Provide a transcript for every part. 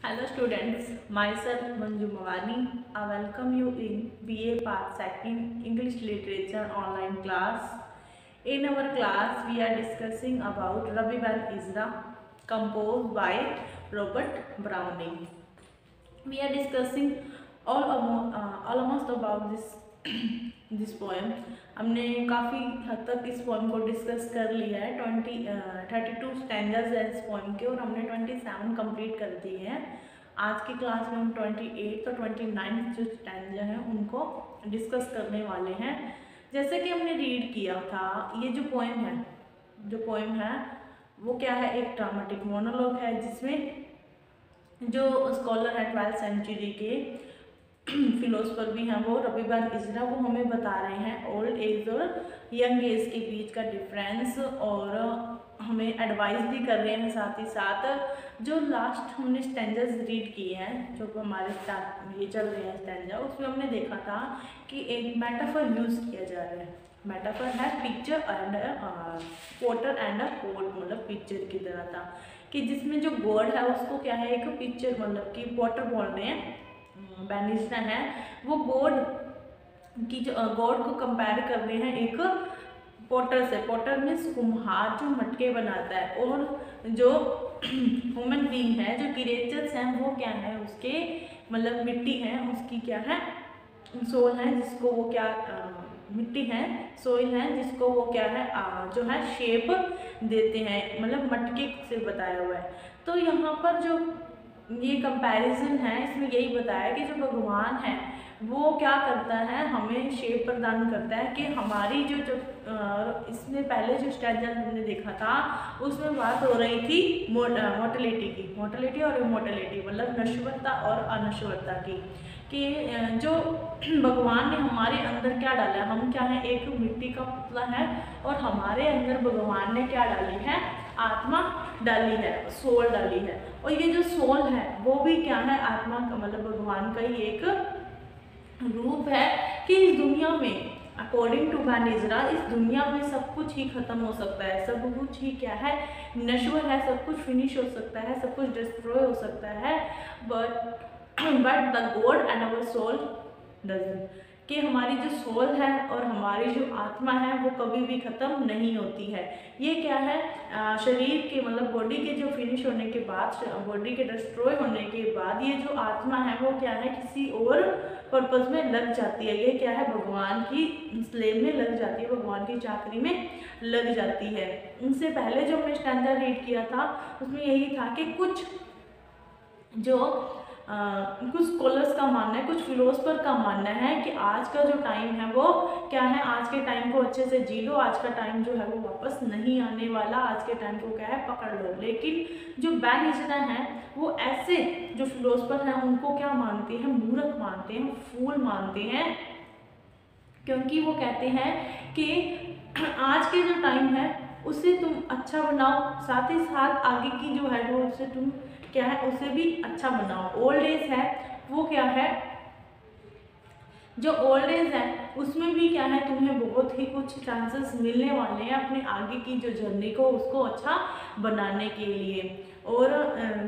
Hello students, myself Manju Mawani. I welcome you in BA Part 2nd English Literature online class. In our class, we are discussing about Rabi Van Isra, composed by Robert Browning. We are discussing almost about this poem. हमने काफ़ी हद तक इस poem को discuss कर लिया है। 32 standards है इस पोएम के और हमने 27 कंप्लीट कर दिए हैं। आज की क्लास में हम 28 और 29 जो स्टैंडर्स हैं उनको डिस्कस करने वाले हैं। जैसे कि हमने रीड किया था, ये जो पोएम है वो क्या है, एक ड्रामेटिक मोनोलॉग है जिसमें जो स्कॉलर है 12th सेंचुरी के फिलोसफर भी हैं, वो रबी वैन इज़रा, वो हमें बता रहे हैं ओल्ड एज और यंग एज के बीच का डिफरेंस और हमें एडवाइस भी कर रहे हैं। साथ ही साथ जो लास्ट हमने स्टैंडर्स रीड किए हैं, जो हमारे साथ ये चल रहे हैं स्टैंडर, उसमें हमने देखा था कि एक मेटाफर यूज़ किया जा रहा है। मेटाफर है picture and potter and a pot, मतलब पिक्चर की तरह था कि जिसमें जो गॉड है उसको क्या है, एक पिक्चर मतलब कि पोटर बोल रहे हैं, बैनिस्टा है वो गॉड की, जो गॉड को कंपेयर कर रहे हैं एक पोटर से। पोटर मीन्स कुम्हार जो मटके बनाता है, और जो ह्यूमन बीइंग है, जो क्रिएचर्स हैं वो क्या है, उसके मतलब मिट्टी है, उसकी क्या है, सोल है, जिसको वो क्या मिट्टी है, सोइल है, जिसको वो क्या है जो है शेप देते हैं, मतलब मटके से बताया हुआ है। तो यहाँ पर जो ये कंपैरिजन है, इसमें यही बताया कि जो भगवान है वो क्या करता है, हमें शेप प्रदान करता है कि हमारी जो इसमें पहले जो स्टैंडर्ड हमने देखा था उसमें बात हो रही थी मोर्टेलिटी की, मोर्टेलिटी और इमोर्टेलिटी, मतलब नश्वरता और अनश्वरता की, कि जो भगवान ने हमारे अंदर क्या डाला है, हम क्या है, एक मिट्टी का पुतला है और हमारे अंदर भगवान ने क्या डाली है, आत्मा डाली है, सोल डाली है। और ये जो सोल है वो भी क्या है, आत्मा का मतलब भगवान का ही एक रूप है कि इस दुनिया में अकॉर्डिंग टू वैन इज़रा, इस दुनिया में सब कुछ ही खत्म हो सकता है, सब कुछ ही क्या है, नश्वर है, सब कुछ फिनिश हो सकता है, सब कुछ डिस्ट्रॉय हो सकता है, but the god and our soul doesn't, कि हमारी जो सोल है और हमारी जो आत्मा है वो कभी भी ख़त्म नहीं होती है। ये क्या है, शरीर के मतलब बॉडी के जो फिनिश होने के बाद, बॉडी के डिस्ट्रॉय होने के बाद, ये जो आत्मा है वो क्या है, किसी और पर्पस में लग जाती है। ये क्या है, भगवान की स्लेव में लग जाती है, भगवान की चाकरी में लग जाती है। उनसे पहले जो हमने स्टैंडर्ड रीड किया था उसमें यही था कि कुछ स्कॉलर्स का मानना है, कुछ फिलोसफर का मानना है कि आज का जो टाइम है वो क्या है, आज के टाइम को अच्छे से जी लो, आज का टाइम जो है वो वापस नहीं आने वाला, आज के टाइम को क्या है, पकड़ लो। लेकिन जो वैन इज़रा है वो ऐसे जो फिलोसफर हैं उनको क्या मानते हैं, मूर्ख मानते हैं, फूल मानते हैं, क्योंकि वो कहते हैं कि आज के जो टाइम है उसे तुम अच्छा बनाओ, साथ ही साथ आगे की जो है वो उसे तुम क्या है, उसे भी अच्छा बनाओ। ओल्ड एज है वो क्या है, जो ओल्ड एज है उसमें भी क्या है, तुम्हें बहुत ही कुछ चांसेस मिलने वाले हैं अपने आगे की जो जर्नी को उसको अच्छा बनाने के लिए। और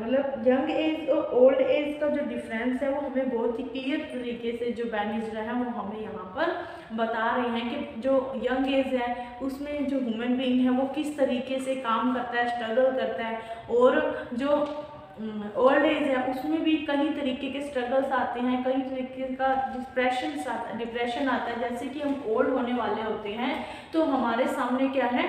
मतलब यंग एज और ओल्ड एज का जो डिफरेंस है वो हमें बहुत ही क्लियर तरीके से जो वैन इज़रा है वो हमें यहाँ पर बता रहे हैं कि जो यंग एज है उसमें जो ह्यूमन बीइंग है वो किस तरीके से काम करता है, स्ट्रगल करता है, और जो ओल्ड एज है उसमें भी कई तरीके के स्ट्रगल्स आते हैं, कई तरीके का डिप्रेशन आता है। जैसे कि हम ओल्ड होने वाले होते हैं तो हमारे सामने क्या है,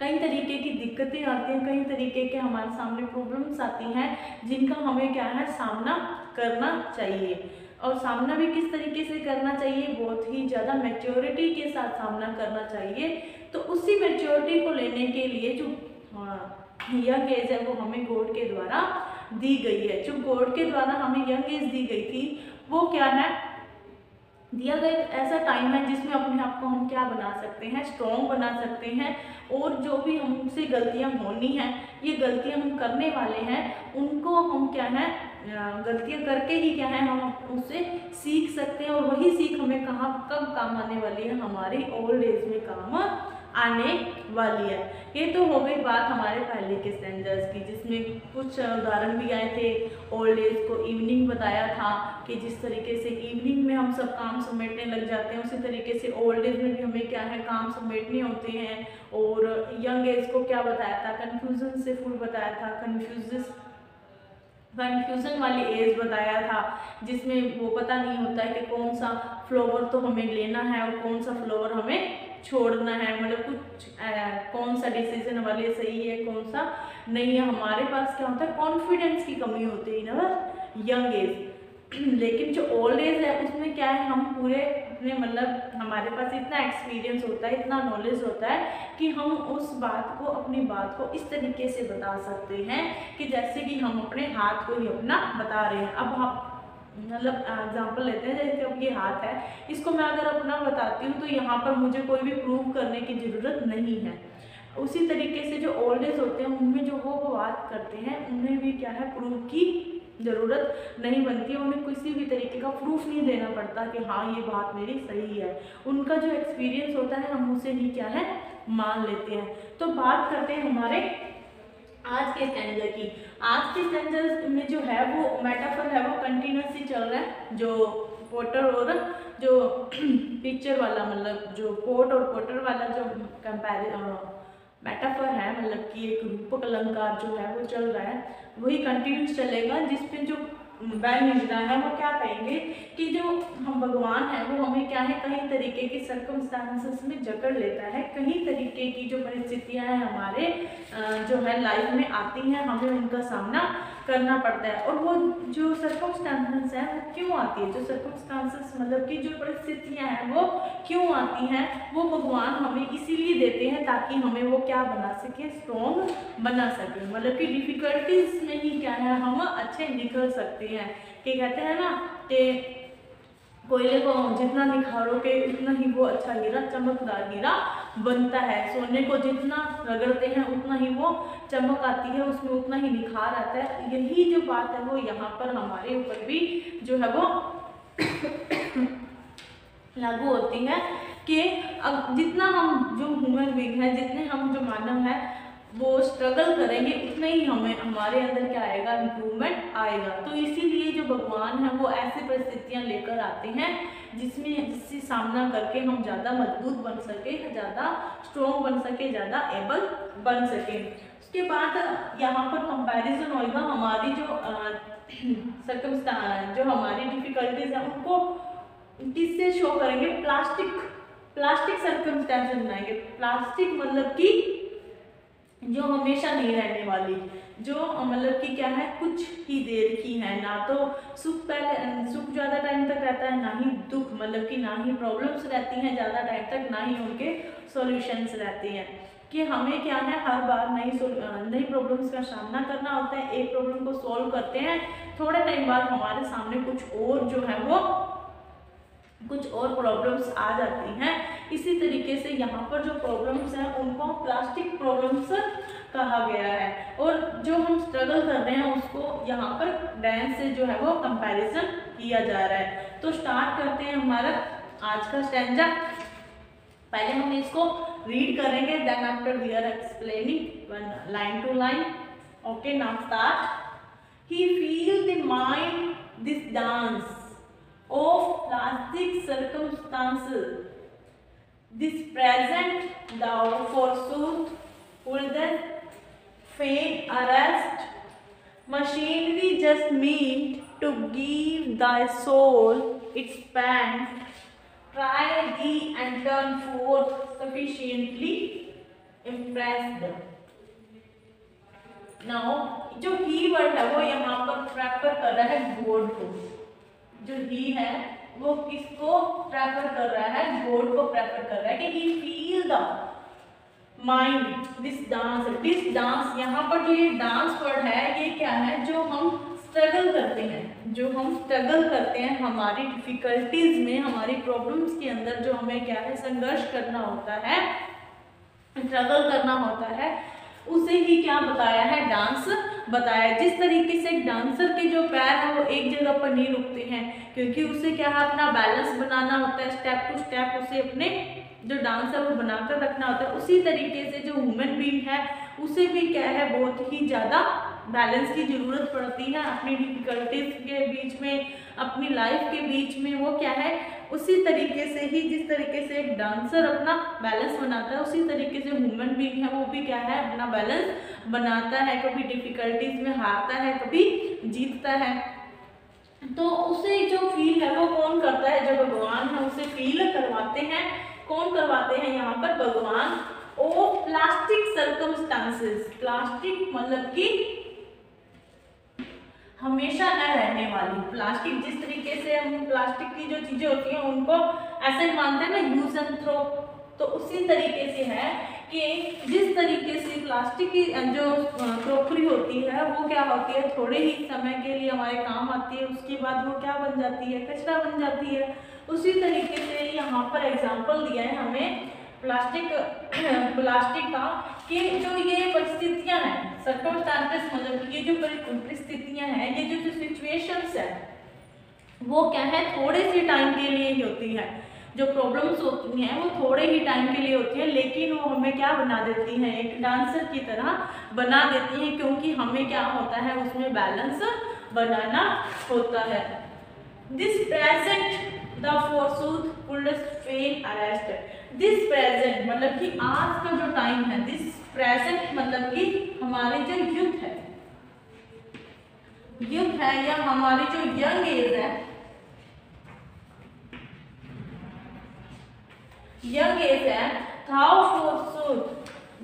कई तरीके की दिक्कतें आती हैं, कई तरीके के हमारे सामने प्रॉब्लम्स आती हैं जिनका हमें क्या है, सामना करना चाहिए। और सामना भी किस तरीके से करना चाहिए, बहुत ही ज़्यादा मैच्योरिटी के साथ सामना करना चाहिए। तो उसी मैच्योरिटी को लेने के लिए जो यंग एज है वो हमें गॉड के द्वारा दी गई है। जो गॉड के द्वारा हमें यंग एज दी गई थी वो क्या है, दिया गया ऐसा टाइम है जिसमें अपने आप को हम क्या बना सकते हैं, स्ट्रॉन्ग बना सकते हैं, और जो भी हमसे गलतियां होनी हैं, ये गलतियां हम करने वाले हैं, उनको हम क्या है, गलतियां करके ही क्या है, हम उससे सीख सकते हैं, और वही सीख हमें कहाँ कब काम आने वाली है, हमारी ओल्ड एज में काम आने वाली है। ये तो हो गई बात हमारे पहले के स्टैंडर्ड्स की, जिसमें कुछ उदाहरण भी आए थे। ओल्ड एज को इवनिंग बताया था कि जिस तरीके से इवनिंग में हम सब काम समेटने लग जाते हैं, उसी तरीके से ओल्ड एज में भी हमें क्या है, काम समेटने होते हैं। और यंग एज को क्या बताया था, कन्फ्यूजन से फुल बताया था, कन्फ्यूजन वाली एज बताया था, जिसमें वो पता नहीं होता है कि कौन सा फ्लावर तो हमें लेना है और कौन सा फ्लावर हमें छोड़ना है, मतलब कुछ कौन सा डिसीजन वाले सही है कौन सा नहीं है। हमारे पास क्या होता है, कॉन्फिडेंस की कमी होती है ना यंग एज। लेकिन जो ओल्ड एज है उसमें क्या है, हम पूरे अपने मतलब हमारे पास इतना एक्सपीरियंस होता है, इतना नॉलेज होता है कि हम उस बात को, अपनी बात को इस तरीके से बता सकते हैं कि जैसे कि हम अपने हाथ को ही अपना बता रहे हैं। अब हम मतलब एग्जाम्पल लेते हैं, जैसे अब ये हाथ है, इसको मैं अगर अपना बताती हूँ तो यहाँ पर मुझे कोई भी प्रूव करने की ज़रूरत नहीं है। उसी तरीके से जो ओल्ड एज होते हैं उनमें जो वो बात करते हैं उन्हें भी क्या है, प्रूव की ज़रूरत नहीं बनती है। उन्हें किसी भी तरीके का प्रूफ नहीं देना पड़ता कि हाँ ये बात मेरी सही है। उनका जो एक्सपीरियंस होता है हम उसे ही क्या है, मान लेते हैं। तो बात करते हैं हमारे आज के स्टैंडर्ड की। आज के स्टैंडर्ड में जो है वो मेटाफर है वो कंटिन्यूसली चल रहा है। जो पोटर और जो पिक्चर वाला, मतलब जो कोट और पोटर वाला जो मेटाफर है, मतलब कि एक रूपक अलंकार जो है वो चल रहा है, वही कंटिन्यूस चलेगा। जिसपे जो बैन निजना है वो क्या कहेंगे कि जो हम भगवान है वो हमें क्या है, कई तरीके के सर्कमस्टांसेस में जकड़ लेता है। कई तरीके की जो परिस्थितियां हैं हमारे जो है लाइफ में आती हैं, हमें उनका सामना करना पड़ता है। और वो जो सर्कमस्टांसेस हैं वो क्यों आती है, जो सर्कमस्टांसेस मतलब कि जो परिस्थितियां हैं वो क्यों आती हैं, वो भगवान हमें इसीलिए देते हैं ताकि हमें वो क्या बना सके, स्ट्रॉन्ग बना सके। मतलब कि डिफिकल्टीज में ही क्या है, हम अच्छे निकल सकते हैं। कि कहते हैं ना कि कोयले को जितना निखारोगे उतना ही वो अच्छा हीरा, चमकदार हीरा बनता है। सोने को जितना रगड़ते हैं उतना ही वो चमक आती है, उसमें उतना ही निखार आता है। यही जो बात है वो यहाँ पर हमारे ऊपर भी जो है वो लागू होती है कि अब जितना हम जो ह्यूमन बीइंग है, जितने हम जो मानव है वो स्ट्रगल करेंगे उतने ही हमें हमारे अंदर क्या आएगा, इम्प्रूवमेंट आएगा। तो इसीलिए जो भगवान है वो ऐसी परिस्थितियां लेकर आते हैं जिससे सामना करके हम ज़्यादा मजबूत बन सके, ज़्यादा स्ट्रॉन्ग बन सके, ज़्यादा एबल बन सके। उसके बाद यहाँ पर कंपैरिजन होगा हमारी जो जो हमारी डिफिकल्टीज है उनको किससे शो करेंगे, प्लास्टिक सर्कमस्टेंसेस बनाएंगे। प्लास्टिक मतलब कि जो हमेशा नहीं रहने वाली, जो मतलब कि क्या है, कुछ ही देर की है। ना तो सुख ज़्यादा टाइम तक रहता है, ना ही दुख, मतलब कि ना ही प्रॉब्लम्स रहती हैं ज़्यादा टाइम तक, ना ही उनके सॉल्यूशंस रहते हैं। कि हमें क्या है, हर बार नई प्रॉब्लम्स का सामना करना होता है। एक प्रॉब्लम को सॉल्व करते हैं, थोड़े टाइम बाद हमारे सामने कुछ और प्रॉब्लम्स आ जाती हैं। इसी तरीके से यहाँ पर जो प्रॉब्लम्स हैं उनको प्लास्टिक प्रॉब्लम्स कहा गया है। और जो हम स्ट्रगल कर रहे हैं उसको यहाँ पर डांस से जो है वो कंपैरिजन किया जा रहा है। तो स्टार्ट करते हैं हमारा आज का स्टैंजा। पहले हम इसको रीड करेंगे, then after we are explaining one line to line. Okay, now start. He feel the mind this dance of plastic circumstances, this present thou forsooth wouldst fain arrest, machinery just meant to give thy soul its pant, try thee and turn forth sufficiently impressed. Now जो ही word है वो यहाँ पर prefer कर रहा है God को। जो ही है वो किसको प्रेफर कर रहा है, गॉड को प्रेफर कर रहा है कि he feel the mind this dance. यहाँ पर जो ये डांस वर्ड है ये क्या है, जो हम स्ट्रगल करते हैं, हमारी डिफिकल्टीज में, हमारी प्रॉब्लम्स के अंदर जो हमें क्या है, संघर्ष करना होता है, स्ट्रगल करना होता है, उसे ही क्या बताया है, डांस बताया। जिस तरीके से एक डांसर के जो पैर हैं वो एक जगह पर नहीं रुकते हैं, क्योंकि उसे क्या है अपना बैलेंस बनाना होता है, स्टेप टू स्टेप उसे अपने जो डांस है वो बनाकर रखना होता है। उसी तरीके से जो ह्यूमन बीइंग है उसे भी क्या है बहुत ही ज़्यादा बैलेंस की ज़रूरत पड़ती है अपनी डिफिकल्टीज के बीच में, अपनी लाइफ के बीच में। वो क्या है उसी तरीके से ही जिस तरीके से एक डांसर अपना बैलेंस बनाता है, उसी तरीके से ह्यूमन बीइंग है वो भी क्या है अपना बैलेंस बनाता है। कभी डिफिकल्टीज में हारता है, कभी जीतता है। तो उसे जो फील है वो कौन करता है, जो भगवान है उसे फील करवाते हैं। कौन करवाते हैं यहाँ पर, भगवान। और प्लास्टिक सर्कमस्टांसेस, प्लास्टिक मतलब कि हमेशा न रहने वाली। प्लास्टिक जिस तरीके से हम प्लास्टिक की जो चीजें होती हैं उनको ऐसे मानते हैं ना, यूज एंड थ्रो, तो उसी तरीके से है कि जिस तरीके से प्लास्टिक की जो क्रॉकरी होती है वो क्या होती है थोड़े ही समय के लिए हमारे काम आती है, उसके बाद वो क्या बन जाती है, कचरा बन जाती है। उसी तरीके से यहाँ पर एग्जाम्पल दिया है हमें प्लास्टिक का कि जो ये परिस्थितियां हैं, सर्कमस्टांसेस मतलब ये जो परिस्थितियां हैं, ये जो सिचुएशंस है वो क्या है थोड़े से टाइम के लिए ही होती है। जो प्रॉब्लम्स होती हैं वो थोड़े ही टाइम के लिए होती है, लेकिन वो हमें क्या बना देती हैं, एक डांसर की तरह बना देती हैं, क्योंकि हमें क्या होता है उसमें बैलेंस बनाना होता है। This present the forsooth could fail arrest। This present मतलब कि आज का जो टाइम है, दिस प्रेजेंट मतलब कि हमारे जो यूथ है या हमारी जो यंग एज है, how forsooth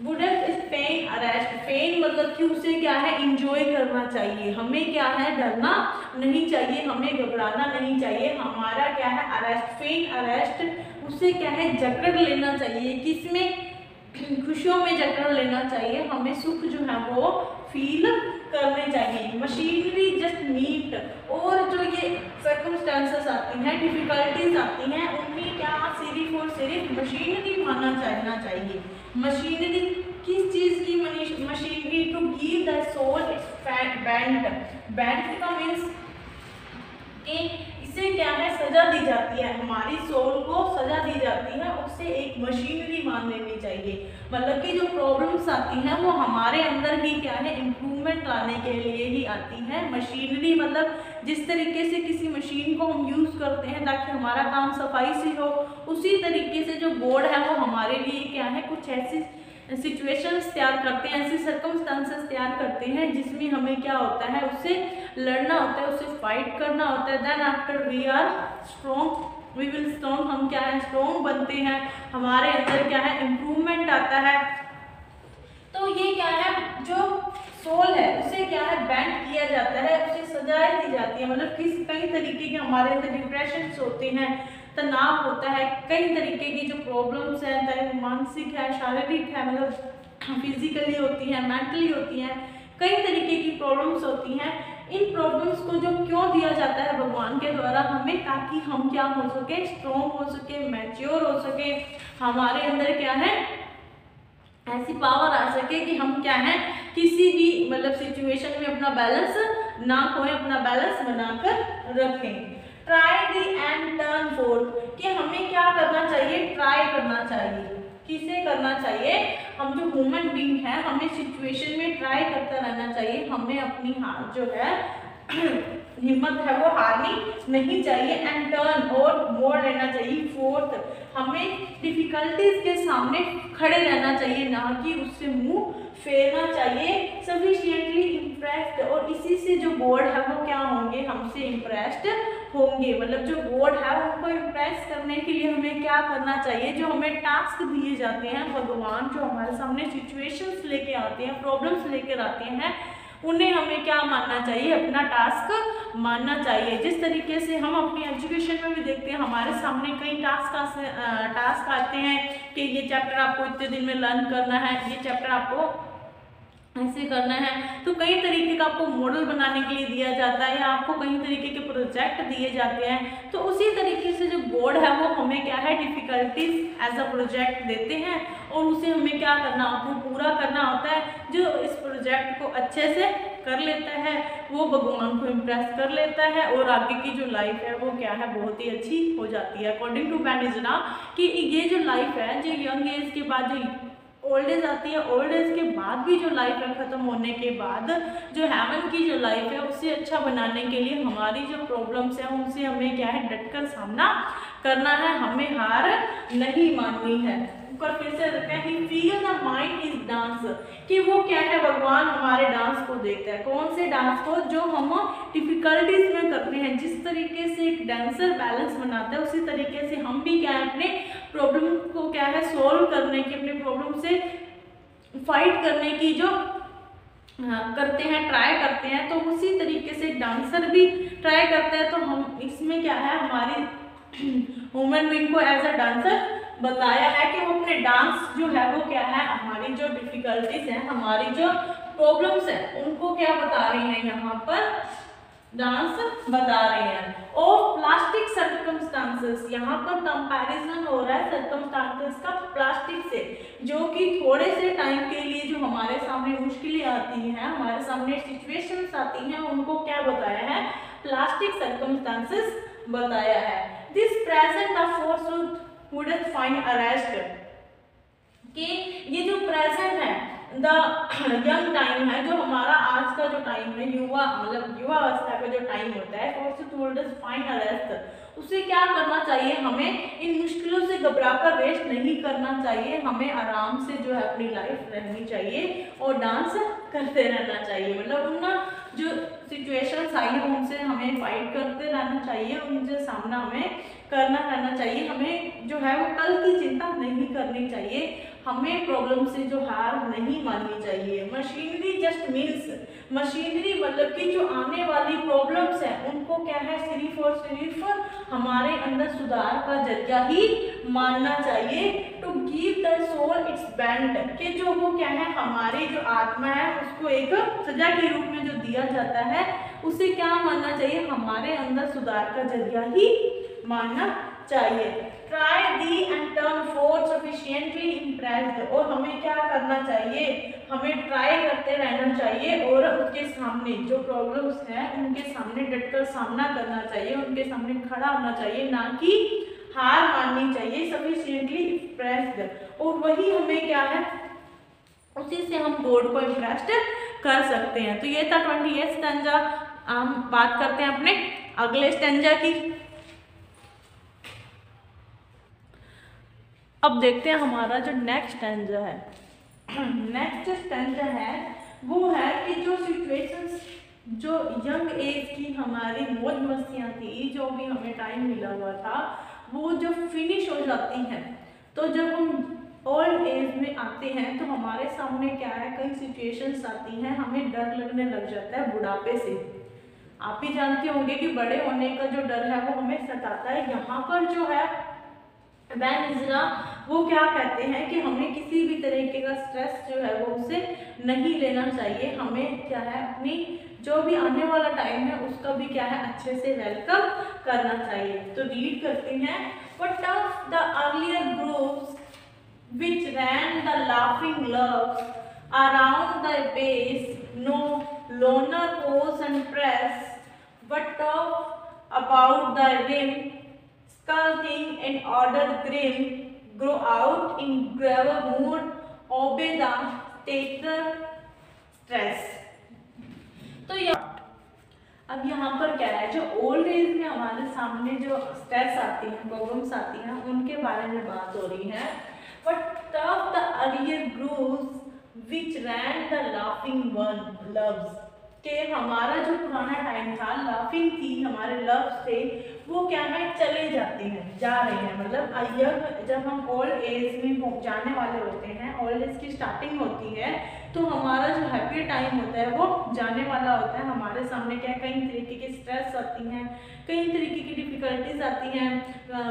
would fail arrest। फेन मतलब कि उसे क्या है इंजॉय करना चाहिए, हमें क्या है डरना नहीं चाहिए, हमें घबराना नहीं चाहिए। हमारा क्या है अरेस्ट, फेन अरेस्ट, उसे क्या है जकड़ लेना चाहिए। किसमें, खुशियों में जकड़ लेना चाहिए। हमें सुख जो है वो फील करने चाहिए। मशीनरी जस्ट नीड, और जो ये सर्कमस्टांसेस आती हैं, डिफिकल्टीज आती हैं, उनकी क्या सिर्फ और सिर्फ मशीनरी माना जाना चाहिए। मशीनरी किस चीज की, machinery to give the soul its band का मीन्स कि इसे क्या है सजा दी जाती है, हमारी सोल को सजा दी जाती है, उससे एक मशीनरी मान लेनी चाहिए। मतलब कि जो प्रॉब्लम्स आती हैं वो हमारे अंदर ही क्या है इम्प्रूवमेंट लाने के लिए ही आती हैं। मशीनरी मतलब जिस तरीके से किसी मशीन को हम यूज़ करते हैं ताकि हमारा काम सफाई से हो, उसी तरीके से जो गॉड है वो हमारे लिए क्या है कुछ ऐसी सिचुएशंस तैयार करते हैं, ऐसे सर्कमस्टांसेस तैयार करते हैं जिसमें हमें क्या होता है उससे लड़ना होता है, उससे फाइट करना होता है। Then after we are strong, we will strong, हम क्या है स्ट्रॉन्ग बनते हैं, हमारे अंदर क्या है इम्प्रूवमेंट आता है। तो ये क्या है जो सोल है उसे क्या है बैंड किया जाता है, उसे सजाएं दी जाती है। मतलब किस कई तरीके के हमारे अंदर डिप्रेशन होते हैं, तनाव होता है, कई तरीके की जो प्रॉब्लम्स हैं, चाहे मानसिक है, शारीरिक है, मतलब फिजिकली होती है, मेंटली होती हैं, कई तरीके की प्रॉब्लम्स होती हैं। इन प्रॉब्लम्स को जो क्यों दिया जाता है भगवान के द्वारा हमें, ताकि हम क्या हो सके स्ट्रॉन्ग हो सके, मैच्योर हो सके, हमारे अंदर क्या है ऐसी पावर आ सके कि हम क्या है किसी भी मतलब सिचुएशन में अपना बैलेंस ना खोएं, अपना बैलेंस बनाकर रखें। Try the and turn fourth, कि हमें क्या करना चाहिए, ट्राई करना चाहिए। किसे करना चाहिए, हम जो ह्यूमन बीइंग है हमें सिचुएशन में ट्राई करता रहना चाहिए, हमें अपनी हार जो है हिम्मत है वो हारनी नहीं चाहिए। एंड टर्न, और मोड़ लेना चाहिए। फोर्थ, हमें डिफिकल्टीज के सामने खड़े रहना चाहिए, ना कि उससे मुंह फेरना चाहिए। सफिशिएंटली इम्प्रेस्ड, और इसी से जो गॉड है वो क्या होंगे हमसे इम्प्रेस्ड होंगे। मतलब जो गॉड है उनको इम्प्रेस करने के लिए हमें क्या करना चाहिए, जो हमें टास्क दिए जाते हैं, भगवान जो हमारे सामने सिचुएशंस लेके आते हैं, प्रॉब्लम्स लेकर आते हैं, उन्हें हमें क्या मानना चाहिए, अपना टास्क मानना चाहिए। जिस तरीके से हम अपनी एजुकेशन में भी देखते हैं, हमारे सामने कई टास्क आते हैं कि ये चैप्टर आपको इतने दिन में लर्न करना है, ये चैप्टर आपको ऐसे करना है। तो कई तरीके का आपको मॉडल बनाने के लिए दिया जाता है या आपको कई तरीके के प्रोजेक्ट दिए जाते हैं। तो उसी तरीके से जो बोर्ड है वो हमें क्या है डिफिकल्टीज एज अ प्रोजेक्ट देते हैं और उसे हमें क्या करना होता है, पूरा करना होता है। जो इस प्रोजेक्ट को अच्छे से कर लेता है वो भगवान को इम्प्रेस कर लेता है और आगे की जो लाइफ है वो क्या है बहुत ही अच्छी हो जाती है। अकॉर्डिंग टू बैनिजना कि ये जो लाइफ है जो यंग एज के बाद जो ओल्ड एज आती है, ओल्ड एज के बाद भी जो लाइफ है ख़त्म होने के बाद जो हेवन की जो लाइफ है उसे अच्छा बनाने के लिए हमारी जो प्रॉब्लम्स हैं उनसे हमें क्या है डटकर सामना करना है, हमें हार नहीं माननी है। ऊपर फिर से देखते हैं he feel the mind is dance कि वो क्या है भगवान हमारे डांस को देखता है। कौन से डांस को, जो हम डिफिकल्टीज में करते हैं। जिस तरीके से एक डांसर बैलेंस बनाता है उसी तरीके से हम भी क्या है अपने प्रॉब्लम को क्या है सोल्व करने की, अपने प्रॉब्लम से फाइट करने की जो करते हैं, ट्राई करते हैं। तो उसी तरीके से डांसर भी ट्राई करते हैं। तो हम इसमें क्या है हमारी ह्यूमन बीइंग को एज अ डांसर बताया है कि वो अपने डांस जो है वो क्या है हमारी जो डिफिकल्टीज है, हमारी जो प्रॉब्लम्स है उनको क्या बता रही हैं, यहाँ पर डांस बता रहे हैं। और प्लास्टिक सर्कमस्टांसेस, यहाँ पर कंपैरिजन हो रहा है सर्कमस्टांसेस का प्लास्टिक से, जो कि थोड़े से टाइम के लिए जो हमारे सामने मुश्किलें आती हैं, हमारे सामने सिचुएशंस आती हैं, उनको क्या बताया है, प्लास्टिक सर्कमस्टांसेस बताया है। This present the force wouldn't find arrest कि ये जो प्रेजेंट है द यंग टाइम है, जो हमारा आज का जो टाइम है, युवा मतलब युवा अवस्था का जो टाइम होता है, फोर्स वुडंट फाइंड अरेस्ट, उसे क्या करना चाहिए, हमें इन मुश्किलों से घबराकर वेस्ट नहीं करना चाहिए, हमें आराम से जो है अपनी लाइफ रहनी चाहिए और डांस करते रहना चाहिए। मतलब उन जो सिचुएशंस आई है उनसे हमें फाइट करते रहना चाहिए, उनसे सामना हमें करना रहना चाहिए। हमें जो है वो कल की चिंता नहीं करनी चाहिए, हमें प्रॉब्लम से जो हार नहीं माननी चाहिए। मशीनरी जस्ट मीन्स, मशीनरी मतलब कि जो आने वाली प्रॉब्लम्स हैं उनको क्या है सिर्फ और सिर्फ हमारे अंदर सुधार का जरिया ही मानना चाहिए। To give the soul its bent, कि जो वो क्या है हमारी जो आत्मा है उसको एक सजा के रूप में जो दिया जाता है उसे क्या मानना चाहिए, हमारे अंदर सुधार का जरिया ही मानना चाहिए। Try the and turn fourth sufficiently impressed, और हमें क्या करना चाहिए, हमें ट्राई करते रहना चाहिए और उसके सामने जो प्रॉब्लम्स हैं उनके सामने डटकर सामना करना चाहिए, उनके सामने खड़ा होना चाहिए, ना कि हार माननी चाहिए। सफिशिएंटली इम्प्रेस्ड, और वही हमें क्या है उसी से हम गॉड को इम्प्रेस्ड कर सकते हैं। तो ये था 28 स्टैंजा। हम बात करते हैं अपने अगले स्टैंजा की। अब देखते हैं हमारा जो नेक्स्ट स्टैंजा है। नेक्स्ट स्टैंजा है वो है कि जो सिचुएशंस जो यंग एज की हमारी मौज मस्तियाँ थी, जो भी हमें टाइम मिला हुआ था, वो जब फिनिश हो जाती हैं, तो जब हम ओल्ड एज में आते हैं तो हमारे सामने क्या है कई सिचुएशंस आती हैं, हमें डर लगने लग जाता है बुढ़ापे से। आप भी जानते होंगे कि बड़े होने का जो डर है वो हमें सताता है। यहाँ पर जो है बैनिजना वो क्या कहते हैं कि हमें किसी भी तरीके का स्ट्रेस जो है वो उसे नहीं लेना चाहिए, हमें क्या है अपनी जो भी आने वाला टाइम है उसका भी क्या है अच्छे से वेलकम करना चाहिए। तो रीड करते हैं। But of the earlier groups which ran the laughing loves around the base, no loner pose and press, but talk about the rim, skulking and order grim, grow out in graver mood, obey the taker stress। तो अब यहाँ पर क्या है, जो old age में हमारे सामने जो स्ट्रेस आती है, प्रॉब्लम्स आती हैं, उनके बारे में बात हो रही है। But of the earlier groups which ran the laughing one loves, के हमारा जो पुराना टाइम था, लाफिंग थी, हमारे लव्स थे, वो क्या है चले जाते हैं, जा रहे हैं। मतलब जब हम ओल्ड एज में जाने वाले होते हैं, ओल्ड एज की स्टार्टिंग होती है, तो हमारा जो हैप्पी टाइम होता है वो जाने वाला होता है। हमारे सामने क्या कई तरीके की स्ट्रेस आती हैं, कई तरीके की डिफिकल्टीज आती हैं,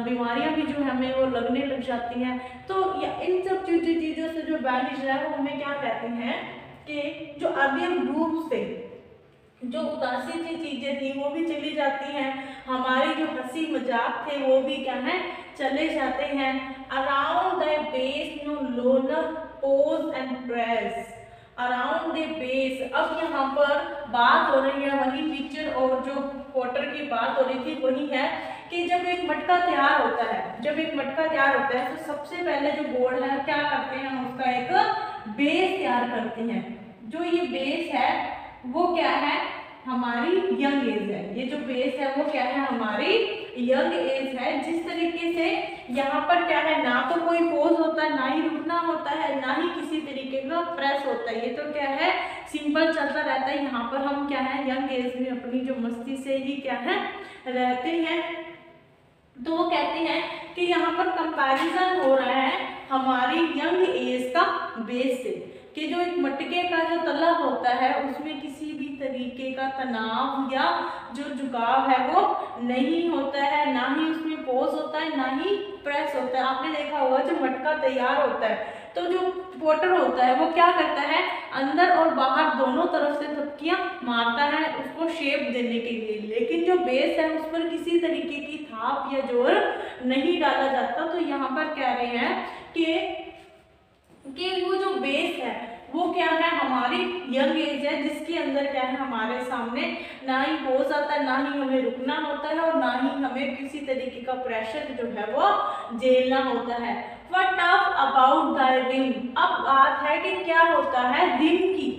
बीमारियां भी जो है हमें वो लगने लग जाती हैं। तो इन सब चीज़ों से जो बैनिश है वो हमें क्या कहते हैं कि जो अवयव रूप से जो उदासी की चीजें थी वो भी चली जाती हैं, हमारे जो हंसी मजाक थे वो भी क्या है चले जाते हैं। Around the base no longer pause and press, around the base. अब यहाँ पर बात हो रही है वही पिक्चर और जो पोटर की बात हो रही थी वही है कि जब एक मटका तैयार होता है, जब एक मटका तैयार होता है तो सबसे पहले जो बोर्ड है क्या करते हैं, हम उसका एक बेस तैयार करते हैं। जो ये बेस है वो क्या है, हमारी यंग एज है। ये जो बेस है वो क्या है, हमारी यंग एज है। जिस तरीके से यहाँ पर क्या है, ना तो कोई पोज होता है, ना ही रुकना होता है, ना ही किसी तरीके का प्रेस होता है, ये तो क्या है सिंपल चलता रहता है। यहाँ पर हम क्या है यंग एज में अपनी जो मस्ती से ही क्या है रहते हैं। तो वो कहते हैं कि यहाँ पर कंपैरिजन हो रहा है हमारी यंग एज का बेस से, कि जो एक मटके का जो तला होता है उसमें किसी भी तरीके का तनाव या जो झुकाव है वो नहीं होता है, ना ही उसमें पोज होता है, ना ही प्रेस होता है। आपने देखा होगा जो मटका तैयार होता है तो जो पोटर होता है वो क्या करता है, अंदर और बाहर दोनों तरफ से थपकियां मारता है उसको शेप देने के लिए, लेकिन जो बेस है उस पर किसी तरीके की थाप या जोर नहीं डाला जाता। तो यहाँ पर कह रहे हैं कि वो जो बेस है वो क्या है, हमारी यंग एज है जिसके अंदर क्या है हमारे सामने ना ही पोज आता है, ना ही हमें रुकना होता है और ना ही हमें किसी तरीके का प्रेशर जो है वो झेलना होता है। What tough about the rim. अब बात है कि क्या होता है रिम की,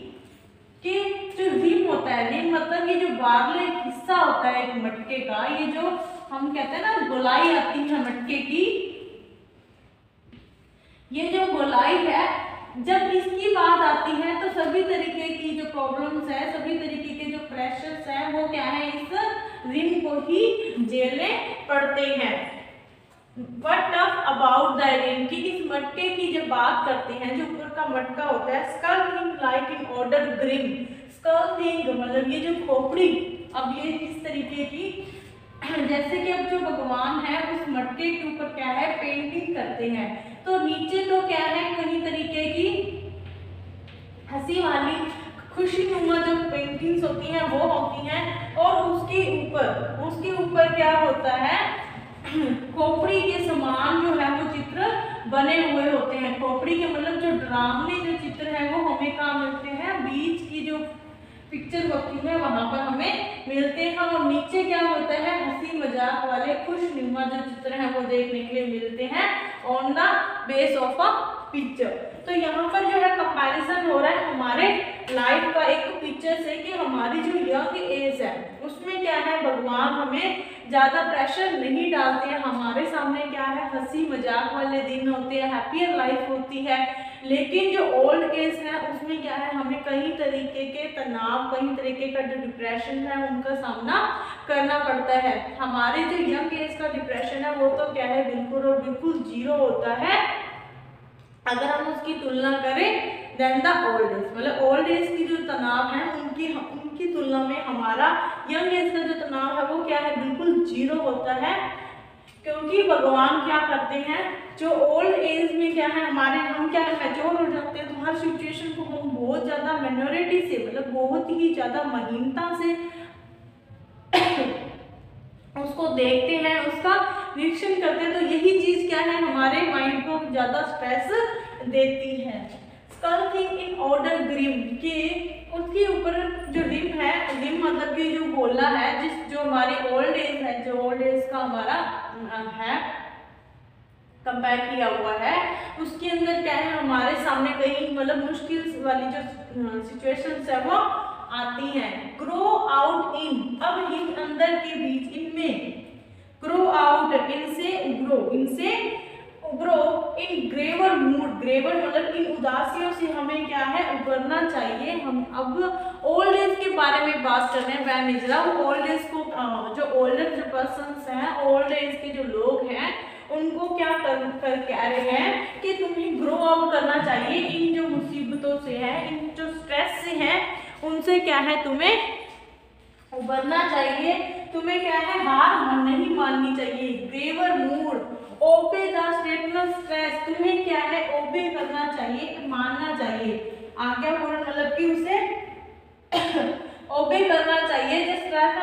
कि जो रिम होता है, रिम मतलब ये जो बाहरले हिस्सा होता है एक मटके का, ये जो हम कहते हैं ना गोलाई आती है मटके की, ये जो गोलाई है जब इसकी बात आती है तो सभी तरीके की जो प्रॉब्लम्स है, सभी तरीके के जो प्रेशर्स हैं वो क्या है इस रिम को ही झेलने पड़ते हैं। What tough about the rim, कि इस मटके की जब बात करते हैं, जो ऊपर का मटका होता है, skull thing like in order grim. Skull thing मतलब ये जो खोपड़ी, अब ये इस तरीके की जैसे कि अब जो भगवान है उस मटके के ऊपर क्या है पेंटिंग करते हैं, तो नीचे तो क्या है कई तरीके की हंसी वाली खुशीनुमा जो पेंटिंग्स होती हैं वो होती हैं, और उसके ऊपर क्या होता है खोपड़ी के समान जो है वो चित्र बने हुए होते हैं। खोपड़ी के मतलब जो ड्रामने जो चित्र है वो हमें कहाँ मिलते हैं, बीच की जो पिक्चर होती है वहां पर हमें मिलते हैं, और नीचे क्या होता है हंसी मजाक वाले खुशनुमा जो चित्र हैं वो देखने के लिए मिलते हैं on the base of a picture. तो यहाँ पर जो है कंपैरिजन हो रहा है हमारे लाइफ का एक पिक्चर से, कि हमारी जो यंग एज है उसमें क्या है भगवान हमें ज्यादा प्रेशर नहीं डालते हैं, हमारे सामने क्या है हंसी मजाक वाले दिन होते हैं, हैप्पियर लाइफ होती है। लेकिन जो ओल्ड एज है उसमें क्या है हमें कई तरीके के तनाव, कई तरीके का जो डिप्रेशन है उनका सामना करना पड़ता है। हमारे जो यंग एज का डिप्रेशन है वो तो क्या है बिल्कुल और बिल्कुल जीरो होता है अगर हम उसकी तुलना करें देन द ओल्ड एज। मतलब ओल्ड एज की जो तनाव है उनकी तुलना में हमारा यंग एज का जो तनाव है वो क्या है बिल्कुल जीरो होता है, क्योंकि भगवान क्या करते हैं जो ओल्ड एज में क्या है हमारे हम क्या है मैच्योर हो जाते हैं, तो हर सिचुएशन को हम बहुत ज्यादा मैच्योरिटी से मतलब बहुत ही ज्यादा महीनता से उसको देखते हैं, उसका निरीक्षण करते हैं। तो यही चीज क्या है हमारे माइंड को ज्यादा स्ट्रेस देती है। Skull thing in order grim, कि उसके ऊपर जो रिम है, रिम मतलब कि जो गोला है जो हमारी ओल्ड एज है, जो ओल्ड एज का हमारा है कंपेयर किया हुआ है, उसके अंदर क्या है हमारे सामने कई मतलब मुश्किल वाली जो सिचुएशंस है वो आती हैं। ग्रो आउट इन, अब इन अंदर के बीच इनमें ग्रो आउट इनसे grow in graver mood, graver मतलब इन उदासियों से हमें क्या है उभरना चाहिए। हम अब ओल्ड एज के बारे में बात कर रहे हैं। वह निजरा ओल्ड एज को जो ओल्डर जो पर्सन्स हैं, ओल्ड एज के जो लोग हैं उनको क्या कर कह रहे हैं कि तुम्हें ग्रो आउट करना चाहिए इन जो मुसीबतों से है, इन जो स्ट्रेस से है उनसे क्या है तुम्हें उभरना चाहिए, तुम्हें क्या है हार नहीं माननी चाहिए। Graver mood, obey the statement stress, तुम्हें क्या है ओबे करना चाहिए, मानना चाहिए। आज्ञा पूर्ण मतलब कि उसे ओबे करना चाहिए। जो स्ट्रेस,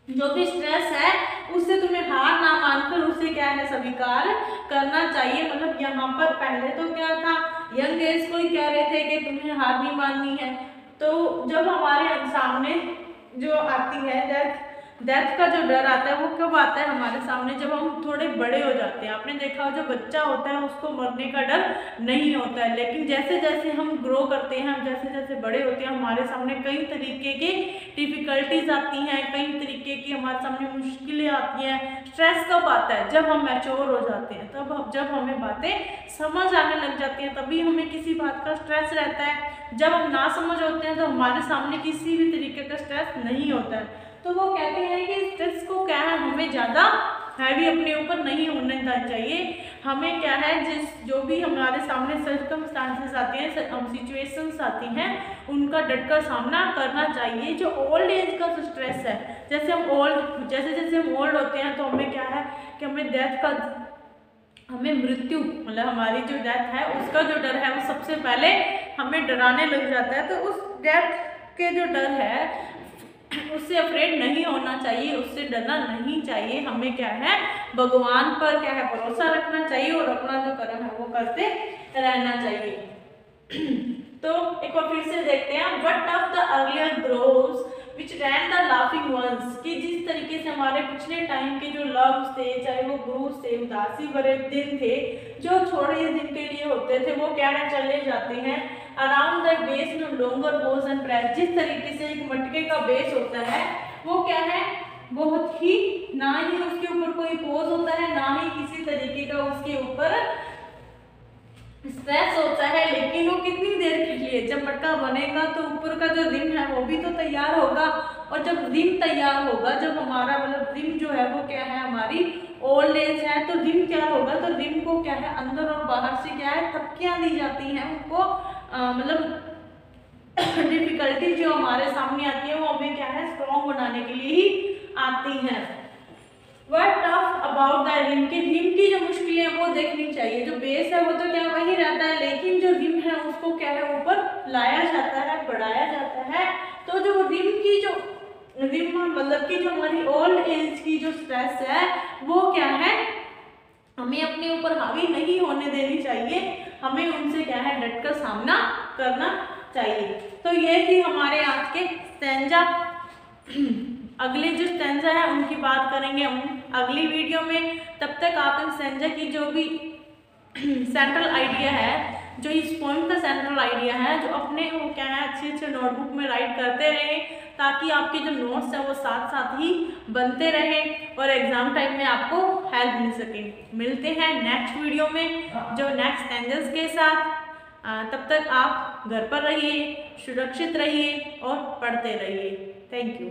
जो भी स्ट्रेस है उससे तुम्हें हार ना मानकर उसे क्या है स्वीकार करना चाहिए। मतलब यहाँ पर पहले तो क्या था, यंग एज को ही कह रहे थे कि तुम्हें हार नहीं माननी है। तो जब हमारे सामने जो आती है डेथ का जो डर आता है वो कब आता है हमारे सामने, जब हम थोड़े बड़े हो जाते हैं। आपने देखा हो जो बच्चा होता है उसको मरने का डर नहीं होता है, लेकिन जैसे जैसे हम ग्रो करते हैं, हम जैसे जैसे बड़े होते हैं, हमारे सामने कई तरीके की डिफिकल्टीज आती हैं, कई तरीके की हमारे सामने मुश्किलें आती हैं। स्ट्रेस कब आता है, जब हम मैच्योर हो जाते हैं, तब जब हमें बातें समझ आने लग जाती हैं, तभी हमें किसी बात का स्ट्रेस रहता है। जब हम ना समझ होते हैं तो हमारे सामने किसी भी तरीके का स्ट्रेस नहीं होता है। तो वो कहते हैं कि स्ट्रेस को क्या है, हमें ज़्यादा हैवी अपने ऊपर नहीं होने देना चाहिए। हमें क्या है, जो भी हमारे सामने सर्कमस्टांसेस आते हैं, सिचुएशंस आती हैं, उनका डटकर सामना करना चाहिए। जो ओल्ड एज का जो स्ट्रेस है, जैसे हम ओल्ड होते हैं तो हमें क्या है कि हमें मृत्यु मतलब हमारी जो डेथ है उसका जो डर है वो सबसे पहले हमें डराने लग जाता है। तो उस डेथ के जो डर है उससे अफ्रेड नहीं होना चाहिए, उससे डरना नहीं चाहिए। हमें क्या है भगवान पर क्या है भरोसा रखना चाहिए और अपना जो कर्म है वो करते रहना चाहिए। तो एक बार फिर से देखते हैं, what of the earlier grooves which ran the laughing ones, कि जिस तरीके से हमारे पिछले टाइम के जो लव्स थे, चाहे वो ग्रोव्स थे, उदासी भरे दिन थे जो थोड़े दिन के लिए होते थे, वो क्या है चले जाते हैं। Around the base no longer pause and press, जिस तरीके से एक मटके का बेस होता है वो क्या है बहुत ही, ना ही उसके ऊपर कोई पोज होता है, ना ही किसी तरीके का उसके ऊपर स्ट्रेस होता है, लेकिन वो कितनी देर के लिए, जब मटका बनेगा तो ऊपर का जो रिम है वो भी तो तैयार होगा, और जब रिम तैयार होगा, जब हमारा मतलब रिम जो है वो क्या है हमारी ओल्ड एज है, तो रिम क्या होगा, तो रिम को क्या है अंदर और बाहर से क्या है थपकियां दी जाती हैं उनको, मतलब डिफिकल्टी जो हमारे सामने आती है वो हमें क्या है स्ट्रॉन्ग बनाने के लिए ही आती हैं। What tough about the rim, की रिम की जो मुश्किलें वो देखनी चाहिए। जो बेस है वो तो क्या वही रहता है, लेकिन जो रिम है उसको क्या है ऊपर लाया जाता है, बढ़ाया जाता है। तो जो रिम मतलब कि जो हमारी ओल्ड एज की जो स्ट्रेस है वो क्या है हमें अपने ऊपर हावी नहीं होने देनी चाहिए, हमें उनसे क्या है डटकर सामना करना चाहिए। तो ये थी हमारे आज के स्टैंजा। अगले जो स्टैंजा है उनकी बात करेंगे हम अगली वीडियो में। तब तक आप इन स्टैंजा की जो भी सेंट्रल आइडिया है, जो इस पोएम का सेंट्रल आइडिया है, जो अपने वो क्या है अच्छे नोटबुक में राइट करते रहें, ताकि आपके जो नोट्स हैं वो साथ साथ ही बनते रहें और एग्जाम टाइम में आपको हेल्प मिल सके। मिलते हैं नेक्स्ट वीडियो में जो नेक्स्ट स्टैंजर्स के साथ। तब तक आप घर पर रहिए, सुरक्षित रहिए और पढ़ते रहिए। Thank you.